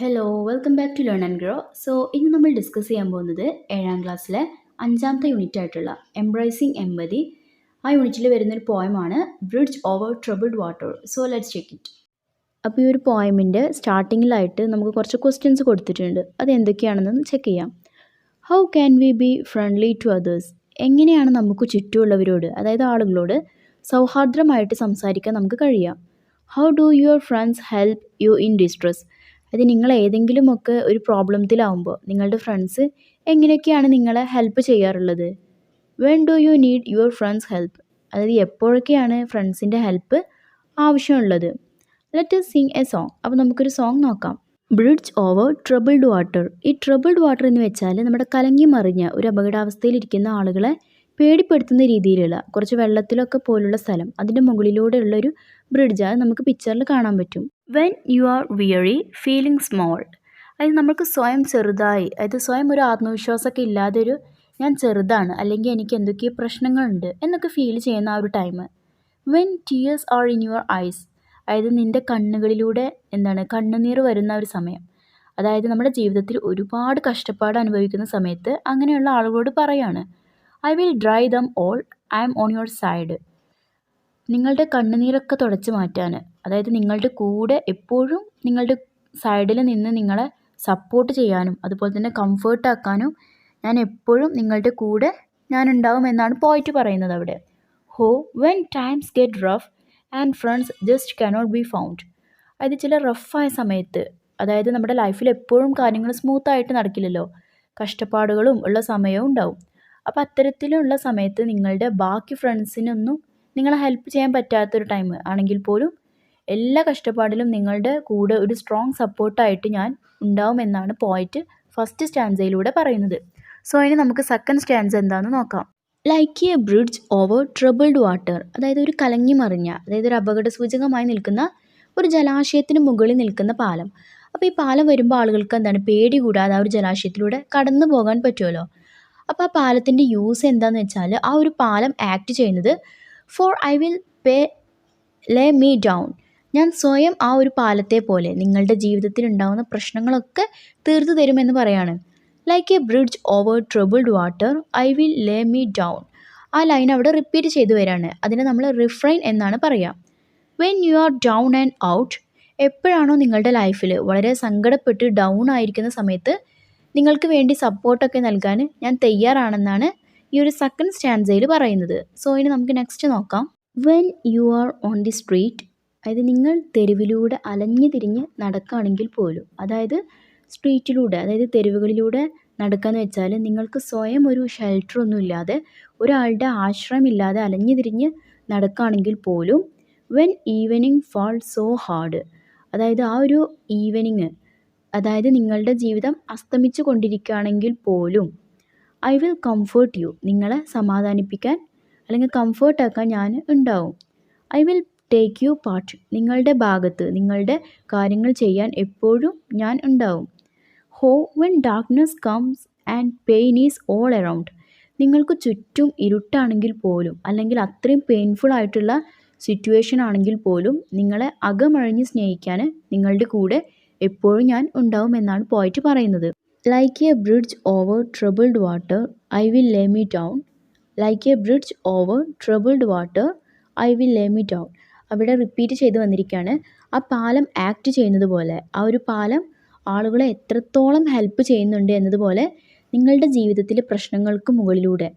Hello welcome back to learn and grow. ഇന്ന് നമ്മൾ discuss ചെയ്യാൻ പോകുന്നത് 7ാം ക്ലാസ്സിലെ 5ാമത്തെ യൂണിറ്റ് ആയിട്ടുള്ള എംബ്രേസിങ് എമ്പതി. ആ യൂണിറ്റിൽ വരുന്നൊരു പോയമാണ് bridge over troubled water. Let's check it. അപ്പോൾ ഈ ഒരു പോയമിൻ്റെ സ്റ്റാർട്ടിങ്ങിലായിട്ട് നമുക്ക് കുറച്ച് ക്വസ്റ്റ്യൻസ് കൊടുത്തിട്ടുണ്ട്. അത് എന്തൊക്കെയാണെന്ന് ചെക്ക് ചെയ്യാം. How can we be friendly to others? എങ്ങനെയാണ് നമുക്ക് ചുറ്റുമുള്ളവരോട്, അതായത് ആളുകളോട് സൗഹാർദ്ദമായിട്ട് സംസാരിക്കാൻ നമുക്ക് കഴിയാം? How do your friends help you in distress? അത് നിങ്ങൾ ഏതെങ്കിലുമൊക്കെ ഒരു പ്രോബ്ലത്തിലാവുമ്പോൾ നിങ്ങളുടെ ഫ്രണ്ട്സ് എങ്ങനെയൊക്കെയാണ് നിങ്ങളെ ഹെൽപ്പ് ചെയ്യാറുള്ളത്? When do you need your friends help? അതായത് എപ്പോഴൊക്കെയാണ് ഫ്രണ്ട്സിൻ്റെ ഹെൽപ്പ് ആവശ്യമുള്ളത്? Let us Singh A song. അപ്പോൾ നമുക്കൊരു സോങ് നോക്കാം. Bridge over troubled water. ഈ ട്രബിൾഡ് വാട്ടർ എന്ന് വെച്ചാൽ നമ്മുടെ കലങ്ങി മറിഞ്ഞ ഒരു അപകടാവസ്ഥയിലിരിക്കുന്ന ആളുകളെ പേടിപ്പെടുത്തുന്ന രീതിയിലുള്ള കുറച്ച് വെള്ളത്തിലൊക്കെ പോലുള്ള സ്ഥലം, അതിൻ്റെ മുകളിലൂടെയുള്ളൊരു ബ്രിഡ്ജ്. അത് നമുക്ക് പിക്ചറിൽ കാണാൻ പറ്റും. When you are weary feeling small. അതായത് നമുക്ക് സ്വയം ചെറുതായി, അതായത് സ്വയം ഒരു ആത്മവിശ്വാസമൊക്കെ ഇല്ലാതെ ഞാൻ ചെറുതാണ്, അല്ലെങ്കിൽ എനിക്ക് എന്തൊക്കെയോ പ്രശ്നങ്ങളുണ്ട് എന്നൊക്കെ ഫീൽ ചെയ്യുന്ന ആ ഒരു time. When tears are in your eyes. അതായത് നിൻ്റെ കണ്ണുകളിലൂടെ കണ്ണുനീർ വരുന്ന ഒരു സമയം. അതായത് നമ്മുടെ ജീവിതത്തിൽ ഒരുപാട് കഷ്ടപ്പാട് അനുഭവിക്കുന്ന സമയത്ത് അങ്ങനെയുള്ള ആളുകളോട് പറയാണ്, I will dry them all, I am on your side. നിങ്ങളുടെ കണ്ണുനീരൊക്കെ തുടച്ച് മാറ്റാൻ, അതായത് നിങ്ങളുടെ കൂടെ എപ്പോഴും നിങ്ങളുടെ സൈഡിൽ നിന്ന് നിങ്ങളെ സപ്പോർട്ട് ചെയ്യാനും അതുപോലെ തന്നെ കംഫേർട്ടാക്കാനും ഞാൻ എപ്പോഴും നിങ്ങളുടെ കൂടെ ഉണ്ടാവും എന്നാണ് പോയിട്ട് പറയുന്നത് അവിടെ. When times get rough and friends just cannot be found. അതായത് ചില റഫായ സമയത്ത്, അതായത് നമ്മുടെ ലൈഫിൽ എപ്പോഴും കാര്യങ്ങൾ സ്മൂത്തായിട്ട് നടക്കില്ലല്ലോ, കഷ്ടപ്പാടുകളും ഉള്ള സമയവും ഉണ്ടാവും. അപ്പോൾ അത്തരത്തിലുള്ള സമയത്ത് നിങ്ങളുടെ ബാക്കി ഫ്രണ്ട്സിനൊന്നും നിങ്ങളെ ഹെൽപ്പ് ചെയ്യാൻ പറ്റാത്തൊരു ടൈം ആണെങ്കിൽ പോലും എല്ലാ കഷ്ടപ്പാടിലും നിങ്ങളുടെ കൂടെ ഒരു സ്ട്രോങ് സപ്പോർട്ടായിട്ട് ഞാൻ ഉണ്ടാവുമെന്നാണ് പോയിട്ട് ഫസ്റ്റ് സ്റ്റാൻസയിലൂടെ പറയുന്നത്. ഇനി നമുക്ക് സെക്കൻഡ് സ്റ്റാൻസ എന്താണെന്ന് നോക്കാം. Like A bridge over troubled water. അതായത് ഒരു കലങ്ങി മറിഞ്ഞ, അതായത് ഒരു അപകട സൂചകമായി നിൽക്കുന്ന ഒരു ജലാശയത്തിന് മുകളിൽ നിൽക്കുന്ന പാലം. അപ്പോൾ ഈ പാലം വരുമ്പോൾ ആളുകൾക്ക് പേടി കൂടാതെ ആ ഒരു ജലാശയത്തിലൂടെ കടന്നു പോകാൻ പറ്റുമല്ലോ. അപ്പോൾ ആ പാലത്തിൻ്റെ യൂസ് എന്താണെന്ന് വെച്ചാൽ, ആ ഒരു പാലം ആക്ട് ചെയ്യുന്നത് four I will Leh me down. ഞാൻ സ്വയം ആ ഒരു പാലത്തെ പോലെ നിങ്ങളുടെ ജീവിതത്തിൽ ഉണ്ടാകുന്ന പ്രശ്നങ്ങളൊക്കെ തീർത്തു തരുമെന്ന് പറയാണ്. Like A bridge over troubled water I will Leh me down. ആ ലൈൻ അവിടെ റിപ്പീറ്റ് ചെയ്തു വരാണ്. അതിനെ നമ്മൾ റിഫ്രൈൻ എന്നാണ് പറയുക. When you are down and out. എപ്പോഴാണോ നിങ്ങളുടെ ലൈഫിൽ വളരെ സങ്കടപ്പെട്ട് ഡൗൺ ആയിരിക്കുന്ന സമയത്ത് നിങ്ങൾക്ക് വേണ്ടി സപ്പോർട്ടൊക്കെ നൽകാൻ ഞാൻ തയ്യാറാണെന്നാണ് ഈ ഒരു സെക്കൻഡ് സ്റ്റാൻസയിൽ പറയുന്നത്. ഇനി നമുക്ക് നെക്സ്റ്റ് നോക്കാം. When you are on the street. അതായത് നിങ്ങൾ തെരുവിലൂടെ അലഞ്ഞു തിരിഞ്ഞ് നടക്കുകയാണെങ്കിൽ പോലും, അതായത് സ്ട്രീറ്റിലൂടെ, അതായത് തെരുവുകളിലൂടെ നടക്കാന്ന് വെച്ചാൽ നിങ്ങൾക്ക് സ്വയം ഒരു ഷെൽട്ടറൊന്നും ഇല്ലാതെ, ഒരാളുടെ ആശ്രയമില്ലാതെ അലഞ്ഞു തിരിഞ്ഞ് നടക്കുകയാണെങ്കിൽ പോലും, when evening fall so hard. അതായത് ആ ഒരു ഈവനിങ്, അതായത് നിങ്ങളുടെ ജീവിതം അസ്തമിച്ചു കൊണ്ടിരിക്കുകയാണെങ്കിൽ പോലും, ഐ വിൽ കംഫേർട്ട് യു. നിങ്ങളെ സമാധാനിപ്പിക്കാൻ അല്ലെങ്കിൽ കംഫേർട്ടാക്കാൻ ഞാൻ ഉണ്ടാവും. I will take you part. നിങ്ങളുടെ ഭാഗത്ത് നിങ്ങളുടെ കാര്യങ്ങൾ ചെയ്യാൻ എപ്പോഴും ഞാൻ ഉണ്ടാവും. When darkness comes and pain is all around. നിങ്ങൾക്ക് ചുറ്റും ഇരുട്ടാണെങ്കിൽ പോലും, അല്ലെങ്കിൽ അത്രയും പെയിൻഫുൾ ആയിട്ടുള്ള സിറ്റുവേഷൻ ആണെങ്കിൽ പോലും, നിങ്ങളെ അകമഴിഞ്ഞ് സ്നേഹിക്കാൻ നിങ്ങളുടെ കൂടെ എപ്പോഴും ഞാൻ ഉണ്ടാവും എന്നാണ് പോയിട്ട് പറയുന്നത്. Like A bridge over troubled water I will Leh me down. Like A bridge over troubled water I will Leh me down. അവിടെ റിപ്പീറ്റ് ചെയ്ത് വന്നിരിക്കുകയാണ്. ആ പാലം ആക്ട് ചെയ്യുന്നത് പോലെ, ആ ഒരു പാലം ആളുകളെ എത്രത്തോളം ഹെൽപ്പ് ചെയ്യുന്നുണ്ട് എന്നതുപോലെ, നിങ്ങളുടെ ജീവിതത്തിലെ പ്രശ്നങ്ങൾക്ക് മുകളിലൂടെ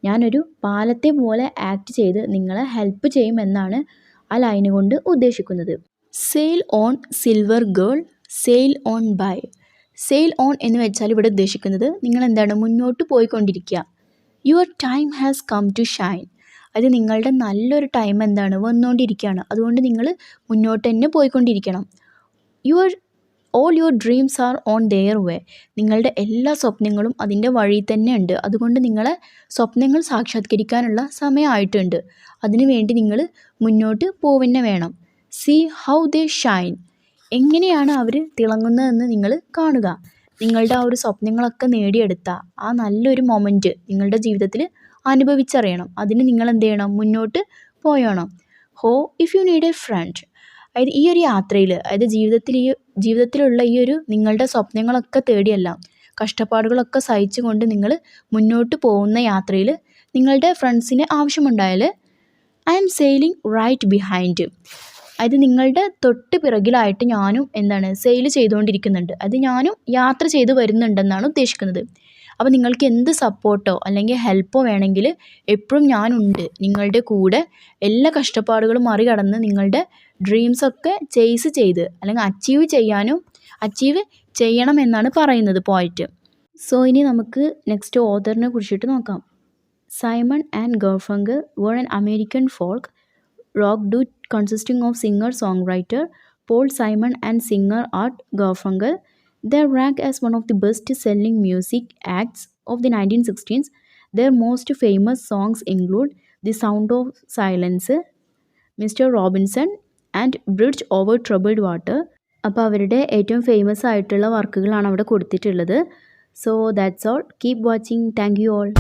ഞാനൊരു പാലത്തെ പോലെ ആക്ട് ചെയ്ത് നിങ്ങളെ ഹെൽപ്പ് ചെയ്യുമെന്നാണ് ആ ലൈന് കൊണ്ട് ഉദ്ദേശിക്കുന്നത്. Sail on silver girl, sail on by. Sail on എന്ന് വെച്ചാൽ ഇവിടെ ഉദ്ദേശിക്കുന്നത് നിങ്ങൾ മുന്നോട്ട് പോയിക്കൊണ്ടിരിക്കുക. Your time has come to shine. അത് നിങ്ങളുടെ നല്ലൊരു ടൈം വന്നുകൊണ്ടിരിക്കുകയാണ്. അതുകൊണ്ട് നിങ്ങൾ മുന്നോട്ട് തന്നെ പോയിക്കൊണ്ടിരിക്കണം. All your dreams are on their way. നിങ്ങളുടെ എല്ലാ സ്വപ്നങ്ങളും അതിൻ്റെ വഴി തന്നെ ഉണ്ട്. അതുകൊണ്ട് നിങ്ങളെ സ്വപ്നങ്ങൾ സാക്ഷാത്കരിക്കാനുള്ള സമയമായിട്ടുണ്ട്. അതിനുവേണ്ടി നിങ്ങൾ മുന്നോട്ട് പോവുന്നെ വേണം. See how they Shine. എങ്ങനെയാണ് അവർ തിളങ്ങുന്നതെന്ന് നിങ്ങൾ കാണുക. നിങ്ങളുടെ ആ ഒരു സ്വപ്നങ്ങളൊക്കെ നേടിയെടുത്ത ആ നല്ലൊരു മൊമെൻറ്റ് നിങ്ങളുടെ ജീവിതത്തിൽ അനുഭവിച്ചറിയണം. അതിന് നിങ്ങൾ എന്ത് ചെയ്യണം? മുന്നോട്ട് പോയണം. If you need a friend. അതായത് ഈ ഒരു യാത്രയിൽ, അതായത് ജീവിതത്തിൽ ഈ ജീവിതത്തിലുള്ള ഈ ഒരു നിങ്ങളുടെ സ്വപ്നങ്ങളൊക്കെ തേടിയല്ല, കഷ്ടപ്പാടുകളൊക്കെ സഹിച്ചുകൊണ്ട് നിങ്ങൾ മുന്നോട്ട് പോകുന്ന യാത്രയിൽ നിങ്ങളുടെ ഫ്രണ്ട്സിന് ആവശ്യമുണ്ടായാൽ I am sailing right behind, അത് നിങ്ങളുടെ തൊട്ട് പിറകിലായിട്ട് ഞാനും സെയിൽ ചെയ്തുകൊണ്ടിരിക്കുന്നുണ്ട്, അത് ഞാനും യാത്ര ചെയ്ത് വരുന്നുണ്ടെന്നാണ് ഉദ്ദേശിക്കുന്നത്. അപ്പോൾ നിങ്ങൾക്ക് എന്ത് സപ്പോർട്ടോ അല്ലെങ്കിൽ ഹെൽപ്പോ വേണമെങ്കിൽ എപ്പോഴും ഞാനുണ്ട് നിങ്ങളുടെ കൂടെ. എല്ലാ കഷ്ടപ്പാടുകളും മറികടന്ന് നിങ്ങളുടെ ഡ്രീംസൊക്കെ ചേസ് ചെയ്ത് അല്ലെങ്കിൽ അച്ചീവ് ചെയ്യണമെന്നാണ് പറയുന്നത് പോയിറ്റ്. സോ ഇനി നമുക്ക് നെക്സ്റ്റ് ഓഥറിനെ കുറിച്ചിട്ട് നോക്കാം. Simon and Garfunkel were an American folk rock duo consisting of singer-songwriter Paul Simon and singer Art Garfunkel. They rank as one of the best-selling music acts of the 1960s. Their most famous songs include The Sound of Silence, Mr. Robinson and bridge over troubled water. അപ്പോൾ അവരുടെ ഏറ്റവും famous ആയിട്ടുള്ള വർക്കുകളാണ് അവിടെ കൊടുത്തിട്ടുള്ളത്. So that's all. Keep watching. Thank you all.